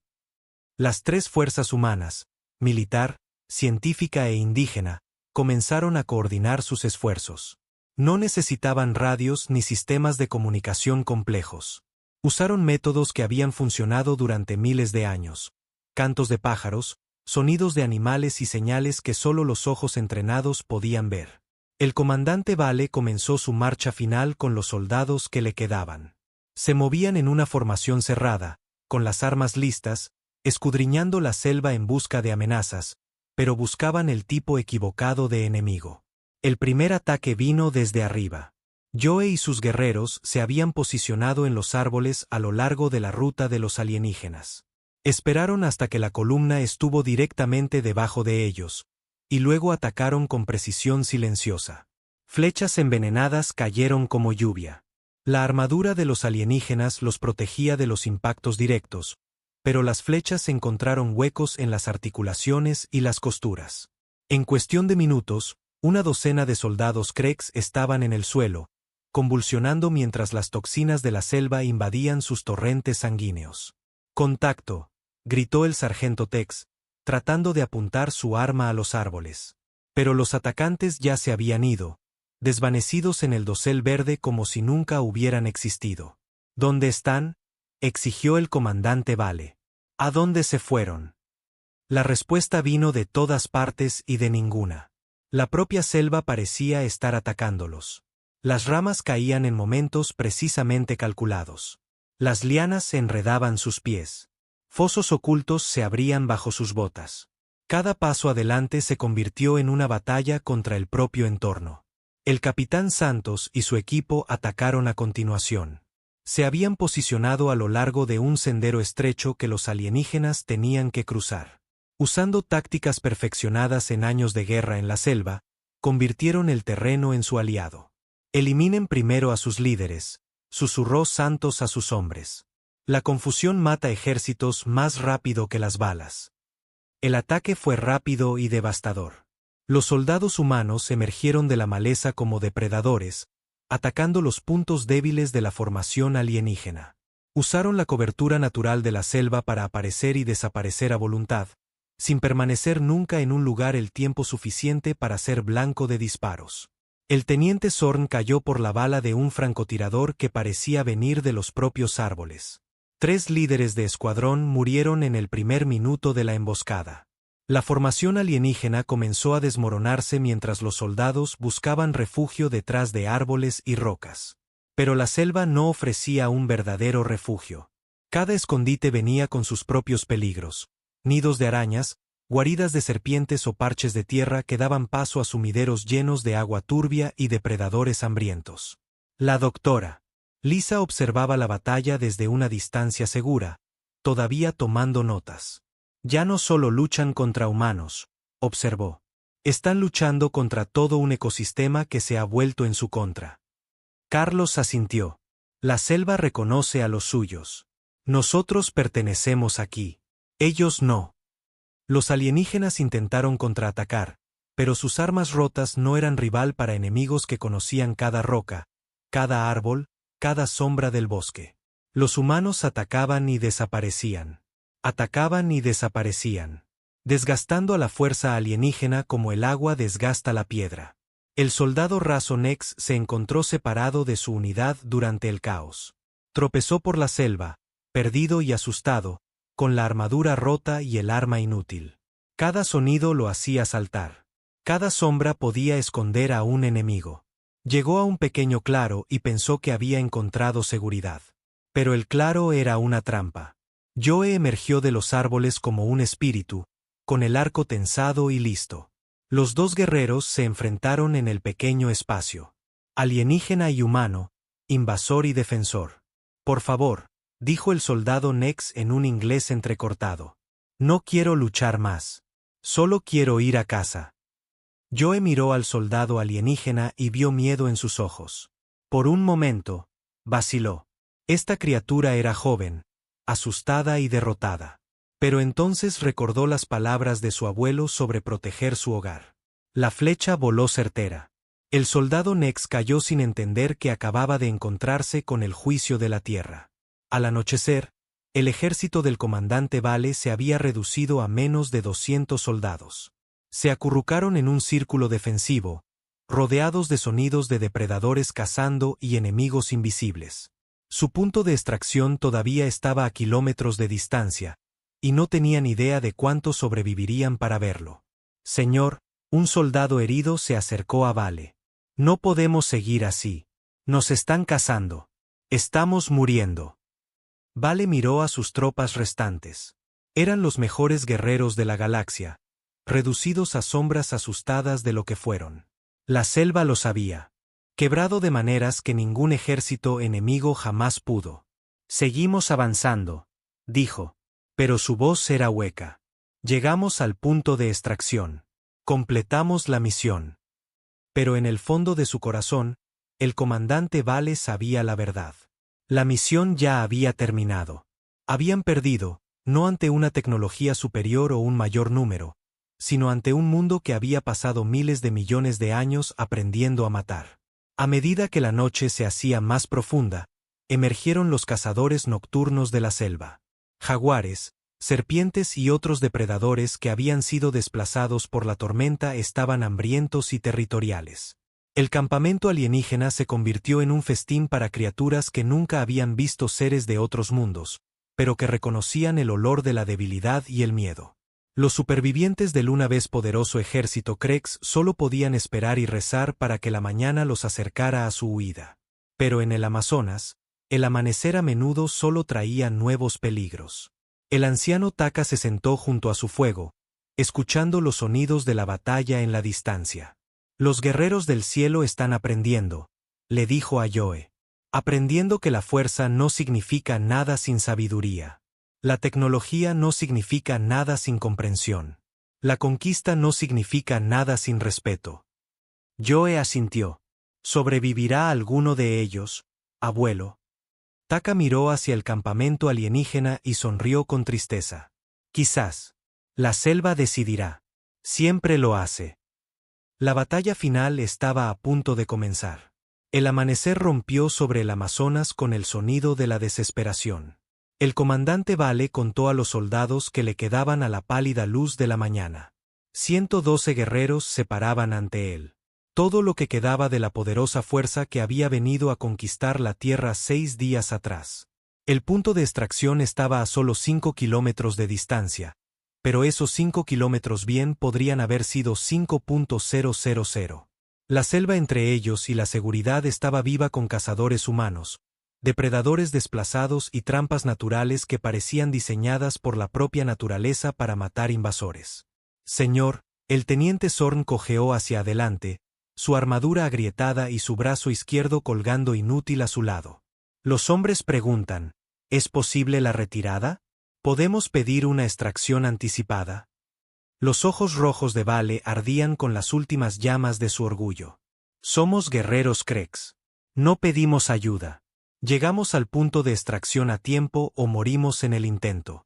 Las tres fuerzas humanas, militar, científica e indígena, comenzaron a coordinar sus esfuerzos. No necesitaban radios ni sistemas de comunicación complejos. Usaron métodos que habían funcionado durante miles de años. Cantos de pájaros, sonidos de animales y señales que solo los ojos entrenados podían ver. El comandante Vale comenzó su marcha final con los soldados que le quedaban. Se movían en una formación cerrada, con las armas listas, escudriñando la selva en busca de amenazas, pero buscaban el tipo equivocado de enemigo. El primer ataque vino desde arriba. Joe y sus guerreros se habían posicionado en los árboles a lo largo de la ruta de los alienígenas. Esperaron hasta que la columna estuvo directamente debajo de ellos, y luego atacaron con precisión silenciosa. Flechas envenenadas cayeron como lluvia. La armadura de los alienígenas los protegía de los impactos directos, pero las flechas encontraron huecos en las articulaciones y las costuras. En cuestión de minutos, una docena de soldados Krex estaban en el suelo, convulsionando mientras las toxinas de la selva invadían sus torrentes sanguíneos. «Contacto», gritó el sargento Tex, tratando de apuntar su arma a los árboles. Pero los atacantes ya se habían ido, desvanecidos en el dosel verde como si nunca hubieran existido. ¿Dónde están?, exigió el comandante Vale. ¿A dónde se fueron? La respuesta vino de todas partes y de ninguna. La propia selva parecía estar atacándolos. Las ramas caían en momentos precisamente calculados. Las lianas enredaban sus pies. Fosos ocultos se abrían bajo sus botas. Cada paso adelante se convirtió en una batalla contra el propio entorno. El capitán Santos y su equipo atacaron a continuación. Se habían posicionado a lo largo de un sendero estrecho que los alienígenas tenían que cruzar. Usando tácticas perfeccionadas en años de guerra en la selva, convirtieron el terreno en su aliado. Eliminen primero a sus líderes, susurró Santos a sus hombres. La confusión mata ejércitos más rápido que las balas. El ataque fue rápido y devastador. Los soldados humanos emergieron de la maleza como depredadores, atacando los puntos débiles de la formación alienígena. Usaron la cobertura natural de la selva para aparecer y desaparecer a voluntad, sin permanecer nunca en un lugar el tiempo suficiente para ser blanco de disparos. El teniente Zorn cayó por la bala de un francotirador que parecía venir de los propios árboles. 3 líderes de escuadrón murieron en el primer minuto de la emboscada. La formación alienígena comenzó a desmoronarse mientras los soldados buscaban refugio detrás de árboles y rocas. Pero la selva no ofrecía un verdadero refugio. Cada escondite venía con sus propios peligros. Nidos de arañas, guaridas de serpientes o parches de tierra que daban paso a sumideros llenos de agua turbia y depredadores hambrientos. La doctora Lisa observaba la batalla desde una distancia segura, todavía tomando notas. Ya no solo luchan contra humanos, observó. Están luchando contra todo un ecosistema que se ha vuelto en su contra. Carlos asintió. La selva reconoce a los suyos. Nosotros pertenecemos aquí. Ellos no. Los alienígenas intentaron contraatacar, pero sus armas rotas no eran rival para enemigos que conocían cada roca, cada árbol, cada sombra del bosque. Los humanos atacaban y desaparecían. Atacaban y desaparecían, desgastando a la fuerza alienígena como el agua desgasta la piedra. El soldado raso Nex se encontró separado de su unidad durante el caos. Tropezó por la selva, perdido y asustado, con la armadura rota y el arma inútil. Cada sonido lo hacía saltar. Cada sombra podía esconder a un enemigo. Llegó a un pequeño claro y pensó que había encontrado seguridad. Pero el claro era una trampa. Joe emergió de los árboles como un espíritu, con el arco tensado y listo. Los 2 guerreros se enfrentaron en el pequeño espacio. Alienígena y humano, invasor y defensor. Por favor, dijo el soldado Nex en un inglés entrecortado. No quiero luchar más. Solo quiero ir a casa. Joe miró al soldado alienígena y vio miedo en sus ojos. Por un momento, vaciló. Esta criatura era joven, asustada y derrotada. Pero entonces recordó las palabras de su abuelo sobre proteger su hogar. La flecha voló certera. El soldado Nex cayó sin entender que acababa de encontrarse con el juicio de la tierra. Al anochecer, el ejército del comandante Vale se había reducido a menos de 200 soldados. Se acurrucaron en un círculo defensivo, rodeados de sonidos de depredadores cazando y enemigos invisibles. Su punto de extracción todavía estaba a kilómetros de distancia, y no tenían idea de cuántos sobrevivirían para verlo. Señor, un soldado herido se acercó a Vale. No podemos seguir así. Nos están cazando. Estamos muriendo. Vale miró a sus tropas restantes. Eran los mejores guerreros de la galaxia, reducidos a sombras asustadas de lo que fueron. La selva lo sabía. Quebrado de maneras que ningún ejército enemigo jamás pudo. Seguimos avanzando, dijo. Pero su voz era hueca. Llegamos al punto de extracción. Completamos la misión. Pero en el fondo de su corazón, el comandante Vale sabía la verdad. La misión ya había terminado. Habían perdido, no ante una tecnología superior o un mayor número, sino ante un mundo que había pasado miles de millones de años aprendiendo a matar. A medida que la noche se hacía más profunda, emergieron los cazadores nocturnos de la selva. Jaguares, serpientes y otros depredadores que habían sido desplazados por la tormenta estaban hambrientos y territoriales. El campamento alienígena se convirtió en un festín para criaturas que nunca habían visto seres de otros mundos, pero que reconocían el olor de la debilidad y el miedo. Los supervivientes del una vez poderoso ejército Krex solo podían esperar y rezar para que la mañana los acercara a su huida. Pero en el Amazonas, el amanecer a menudo solo traía nuevos peligros. El anciano Taka se sentó junto a su fuego, escuchando los sonidos de la batalla en la distancia. Los guerreros del cielo están aprendiendo, le dijo a Joe. Aprendiendo que la fuerza no significa nada sin sabiduría. La tecnología no significa nada sin comprensión. La conquista no significa nada sin respeto. Joe asintió. ¿Sobrevivirá alguno de ellos, abuelo? Taka miró hacia el campamento alienígena y sonrió con tristeza. Quizás. La selva decidirá. Siempre lo hace. La batalla final estaba a punto de comenzar. El amanecer rompió sobre el Amazonas con el sonido de la desesperación. El comandante Vale contó a los soldados que le quedaban a la pálida luz de la mañana. 112 guerreros se paraban ante él. Todo lo que quedaba de la poderosa fuerza que había venido a conquistar la Tierra 6 días atrás. El punto de extracción estaba a solo 5 kilómetros de distancia, pero esos 5 kilómetros bien podrían haber sido 5.000. La selva entre ellos y la seguridad estaba viva con cazadores humanos, depredadores desplazados y trampas naturales que parecían diseñadas por la propia naturaleza para matar invasores. Señor, el teniente Zorn cojeó hacia adelante, su armadura agrietada y su brazo izquierdo colgando inútil a su lado. Los hombres preguntan, ¿es posible la retirada? ¿Podemos pedir una extracción anticipada? Los ojos rojos de Vale ardían con las últimas llamas de su orgullo. Somos guerreros Krex. No pedimos ayuda. Llegamos al punto de extracción a tiempo o morimos en el intento.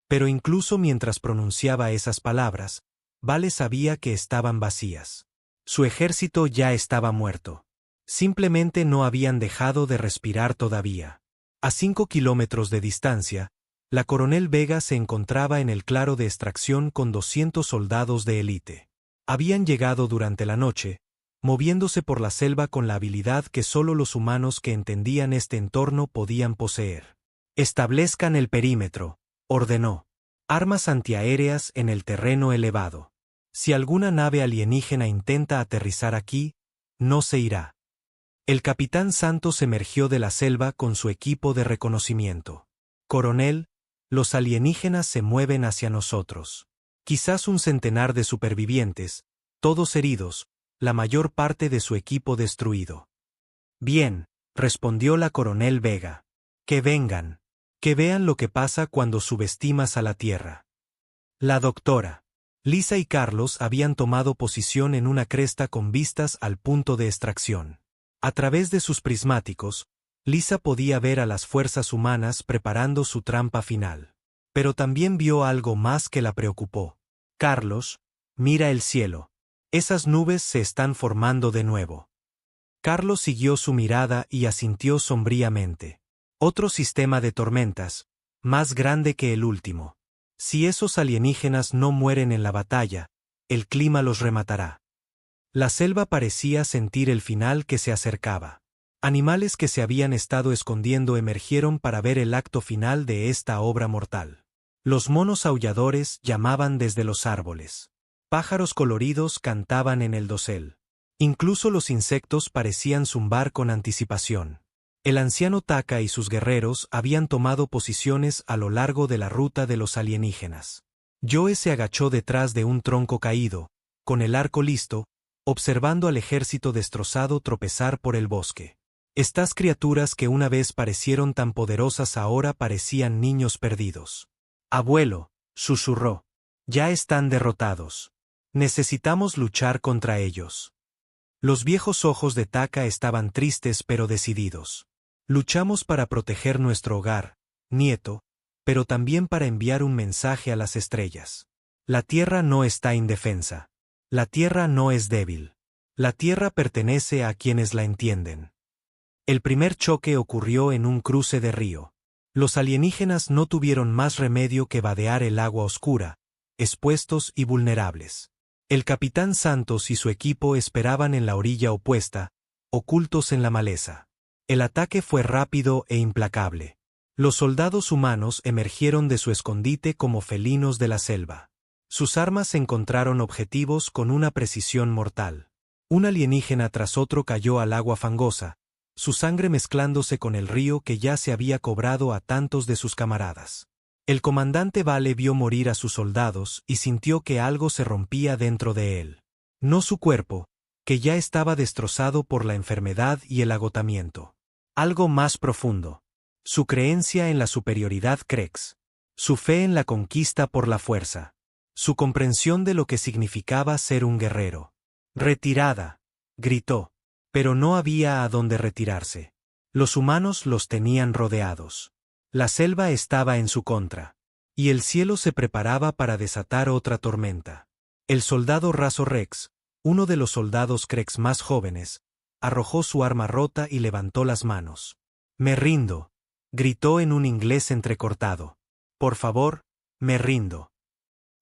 Pero incluso mientras pronunciaba esas palabras, Vale sabía que estaban vacías. Su ejército ya estaba muerto. Simplemente no habían dejado de respirar todavía. A 5 kilómetros de distancia, la coronel Vega se encontraba en el claro de extracción con 200 soldados de élite. Habían llegado durante la noche, moviéndose por la selva con la habilidad que solo los humanos que entendían este entorno podían poseer. Establezcan el perímetro, ordenó. Armas antiaéreas en el terreno elevado. Si alguna nave alienígena intenta aterrizar aquí, no se irá. El capitán Santos emergió de la selva con su equipo de reconocimiento. Coronel, los alienígenas se mueven hacia nosotros. Quizás un centenar de supervivientes, todos heridos, la mayor parte de su equipo destruido. Bien, respondió la coronel Vega. Que vengan. Que vean lo que pasa cuando subestimas a la Tierra. La doctora Lisa y Carlos habían tomado posición en una cresta con vistas al punto de extracción. A través de sus prismáticos, Lisa podía ver a las fuerzas humanas preparando su trampa final. Pero también vio algo más que la preocupó. Carlos, mira el cielo. Esas nubes se están formando de nuevo. Carlos siguió su mirada y asintió sombríamente. Otro sistema de tormentas, más grande que el último. Si esos alienígenas no mueren en la batalla, el clima los rematará. La selva parecía sentir el final que se acercaba. Animales que se habían estado escondiendo emergieron para ver el acto final de esta obra mortal. Los monos aulladores llamaban desde los árboles. Pájaros coloridos cantaban en el dosel. Incluso los insectos parecían zumbar con anticipación. El anciano Taka y sus guerreros habían tomado posiciones a lo largo de la ruta de los alienígenas. Joe se agachó detrás de un tronco caído, con el arco listo, observando al ejército destrozado tropezar por el bosque. Estas criaturas que una vez parecieron tan poderosas ahora parecían niños perdidos. Abuelo, susurró. Ya están derrotados. Necesitamos luchar contra ellos. Los viejos ojos de Taka estaban tristes pero decididos. Luchamos para proteger nuestro hogar, nieto, pero también para enviar un mensaje a las estrellas. La Tierra no está indefensa. La Tierra no es débil. La Tierra pertenece a quienes la entienden. El primer choque ocurrió en un cruce de río. Los alienígenas no tuvieron más remedio que vadear el agua oscura, expuestos y vulnerables. El capitán Santos y su equipo esperaban en la orilla opuesta, ocultos en la maleza. El ataque fue rápido e implacable. Los soldados humanos emergieron de su escondite como felinos de la selva. Sus armas encontraron objetivos con una precisión mortal. Un alienígena tras otro cayó al agua fangosa, su sangre mezclándose con el río que ya se había cobrado a tantos de sus camaradas. El comandante Vale vio morir a sus soldados y sintió que algo se rompía dentro de él. No su cuerpo, que ya estaba destrozado por la enfermedad y el agotamiento. Algo más profundo. Su creencia en la superioridad Krex. Su fe en la conquista por la fuerza. Su comprensión de lo que significaba ser un guerrero. Retirada, gritó. Pero no había a dónde retirarse. Los humanos los tenían rodeados. La selva estaba en su contra. Y el cielo se preparaba para desatar otra tormenta. El soldado raso Rex, uno de los soldados Krex más jóvenes, arrojó su arma rota y levantó las manos. Me rindo, gritó en un inglés entrecortado. Por favor, me rindo.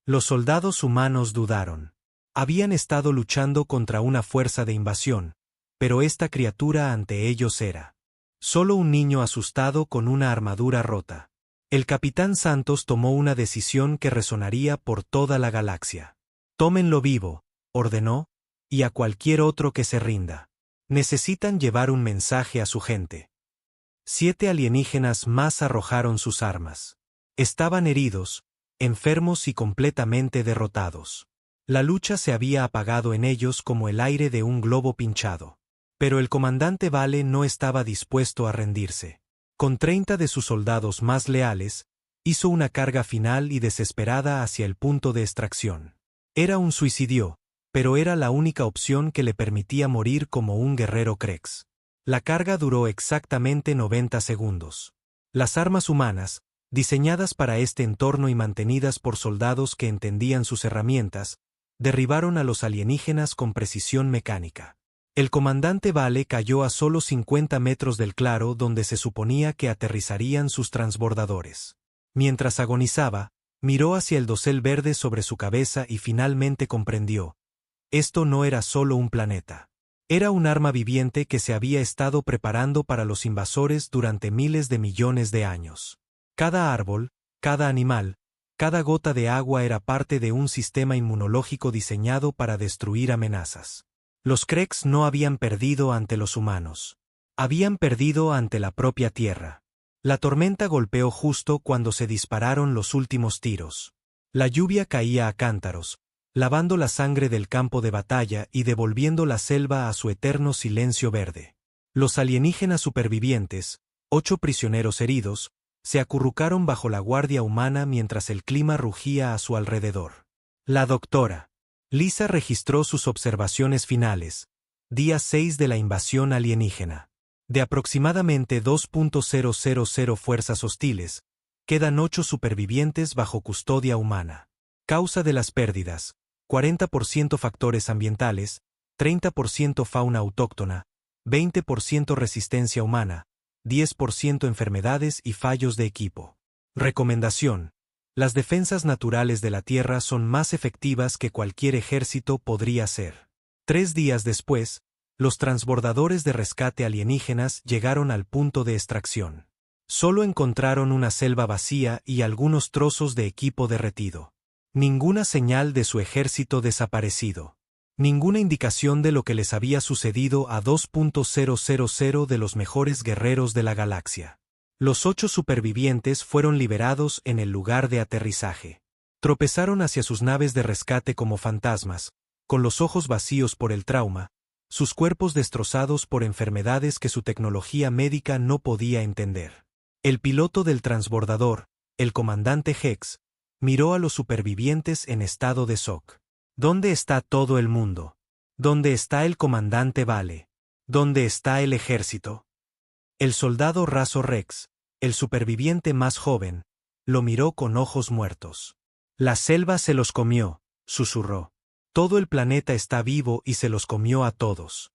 Los soldados humanos dudaron. Habían estado luchando contra una fuerza de invasión, pero esta criatura ante ellos era solo un niño asustado con una armadura rota. El capitán Santos tomó una decisión que resonaría por toda la galaxia. Tómenlo vivo, ordenó, y a cualquier otro que se rinda. Necesitan llevar un mensaje a su gente. 7 alienígenas más arrojaron sus armas. Estaban heridos, enfermos y completamente derrotados. La lucha se había apagado en ellos como el aire de un globo pinchado. Pero el comandante Vale no estaba dispuesto a rendirse. Con 30 de sus soldados más leales, hizo una carga final y desesperada hacia el punto de extracción. Era un suicidio, pero era la única opción que le permitía morir como un guerrero Krex. La carga duró exactamente 90 segundos. Las armas humanas, diseñadas para este entorno y mantenidas por soldados que entendían sus herramientas, derribaron a los alienígenas con precisión mecánica. El comandante Vale cayó a solo 50 metros del claro donde se suponía que aterrizarían sus transbordadores. Mientras agonizaba, miró hacia el dosel verde sobre su cabeza y finalmente comprendió. Esto no era solo un planeta. Era un arma viviente que se había estado preparando para los invasores durante miles de millones de años. Cada árbol, cada animal, cada gota de agua era parte de un sistema inmunológico diseñado para destruir amenazas. Los Krex no habían perdido ante los humanos. Habían perdido ante la propia Tierra. La tormenta golpeó justo cuando se dispararon los últimos tiros. La lluvia caía a cántaros, lavando la sangre del campo de batalla y devolviendo la selva a su eterno silencio verde. Los alienígenas supervivientes, 8 prisioneros heridos, se acurrucaron bajo la guardia humana mientras el clima rugía a su alrededor. La doctora Lisa registró sus observaciones finales, día 6 de la invasión alienígena. De aproximadamente 2.000 fuerzas hostiles, quedan 8 supervivientes bajo custodia humana. Causa de las pérdidas: 40% factores ambientales, 30% fauna autóctona, 20% resistencia humana, 10% enfermedades y fallos de equipo. Recomendación: las defensas naturales de la Tierra son más efectivas que cualquier ejército podría ser. 3 días después, los transbordadores de rescate alienígenas llegaron al punto de extracción. Solo encontraron una selva vacía y algunos trozos de equipo derretido. Ninguna señal de su ejército desaparecido. Ninguna indicación de lo que les había sucedido a 2.000 de los mejores guerreros de la galaxia. Los 8 supervivientes fueron liberados en el lugar de aterrizaje. Tropezaron hacia sus naves de rescate como fantasmas, con los ojos vacíos por el trauma, sus cuerpos destrozados por enfermedades que su tecnología médica no podía entender. El piloto del transbordador, el comandante Hex, miró a los supervivientes en estado de shock. ¿Dónde está todo el mundo? ¿Dónde está el comandante Vale? ¿Dónde está el ejército? El soldado raso Rex, el superviviente más joven, lo miró con ojos muertos. La selva se los comió, susurró. Todo el planeta está vivo y se los comió a todos.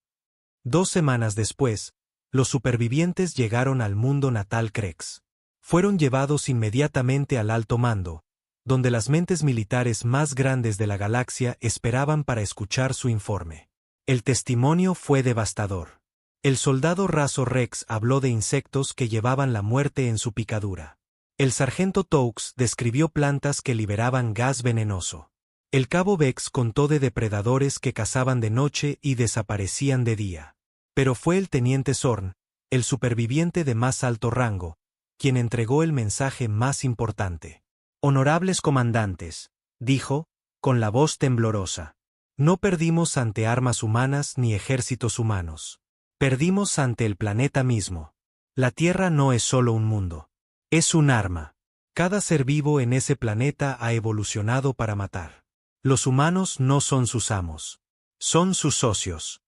2 semanas después, los supervivientes llegaron al mundo natal Krex. Fueron llevados inmediatamente al alto mando, donde las mentes militares más grandes de la galaxia esperaban para escuchar su informe. El testimonio fue devastador. El soldado raso Rex habló de insectos que llevaban la muerte en su picadura. El sargento Toux describió plantas que liberaban gas venenoso. El cabo Vex contó de depredadores que cazaban de noche y desaparecían de día. Pero fue el teniente Zorn, el superviviente de más alto rango, quien entregó el mensaje más importante. Honorables comandantes, dijo, con la voz temblorosa. No perdimos ante armas humanas ni ejércitos humanos. Perdimos ante el planeta mismo. La Tierra no es solo un mundo. Es un arma. Cada ser vivo en ese planeta ha evolucionado para matar. Los humanos no son sus amos. Son sus socios.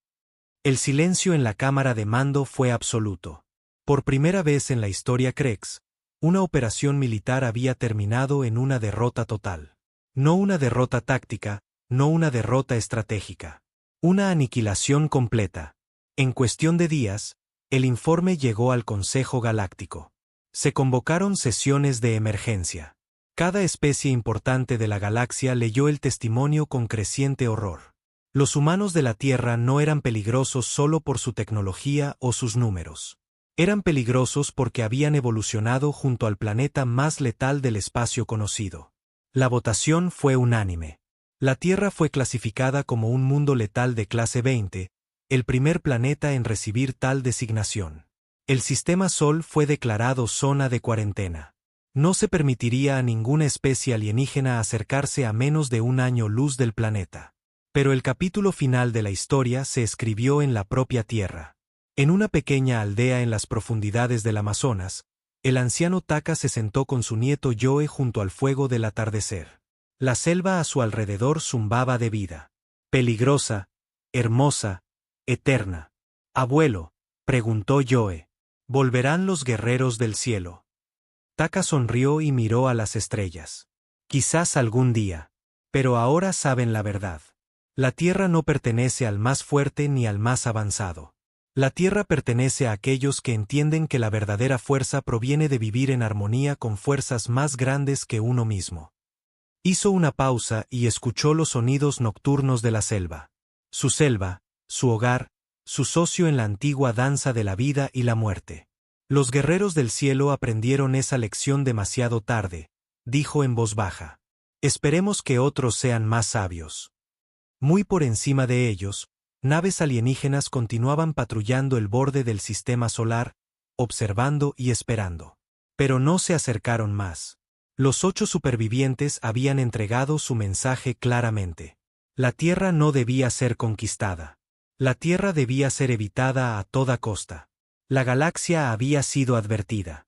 El silencio en la cámara de mando fue absoluto. Por primera vez en la historia Krex, una operación militar había terminado en una derrota total. No una derrota táctica, no una derrota estratégica. Una aniquilación completa. En cuestión de días, el informe llegó al Consejo Galáctico. Se convocaron sesiones de emergencia. Cada especie importante de la galaxia leyó el testimonio con creciente horror. Los humanos de la Tierra no eran peligrosos solo por su tecnología o sus números. Eran peligrosos porque habían evolucionado junto al planeta más letal del espacio conocido. La votación fue unánime. La Tierra fue clasificada como un mundo letal de clase 20, el primer planeta en recibir tal designación. El sistema Sol fue declarado zona de cuarentena. No se permitiría a ninguna especie alienígena acercarse a menos de un año luz del planeta. Pero el capítulo final de la historia se escribió en la propia Tierra. En una pequeña aldea en las profundidades del Amazonas, el anciano Taka se sentó con su nieto Joe junto al fuego del atardecer. La selva a su alrededor zumbaba de vida. Peligrosa, hermosa, eterna. Abuelo, preguntó Joe, ¿volverán los guerreros del cielo? Taka sonrió y miró a las estrellas. Quizás algún día. Pero ahora saben la verdad. La Tierra no pertenece al más fuerte ni al más avanzado. La Tierra pertenece a aquellos que entienden que la verdadera fuerza proviene de vivir en armonía con fuerzas más grandes que uno mismo. Hizo una pausa y escuchó los sonidos nocturnos de la selva. Su selva, su hogar, su socio en la antigua danza de la vida y la muerte. Los guerreros del cielo aprendieron esa lección demasiado tarde, dijo en voz baja. Esperemos que otros sean más sabios. Muy por encima de ellos, naves alienígenas continuaban patrullando el borde del sistema solar, observando y esperando. Pero no se acercaron más. Los 8 supervivientes habían entregado su mensaje claramente. La Tierra no debía ser conquistada. La Tierra debía ser evitada a toda costa. La galaxia había sido advertida.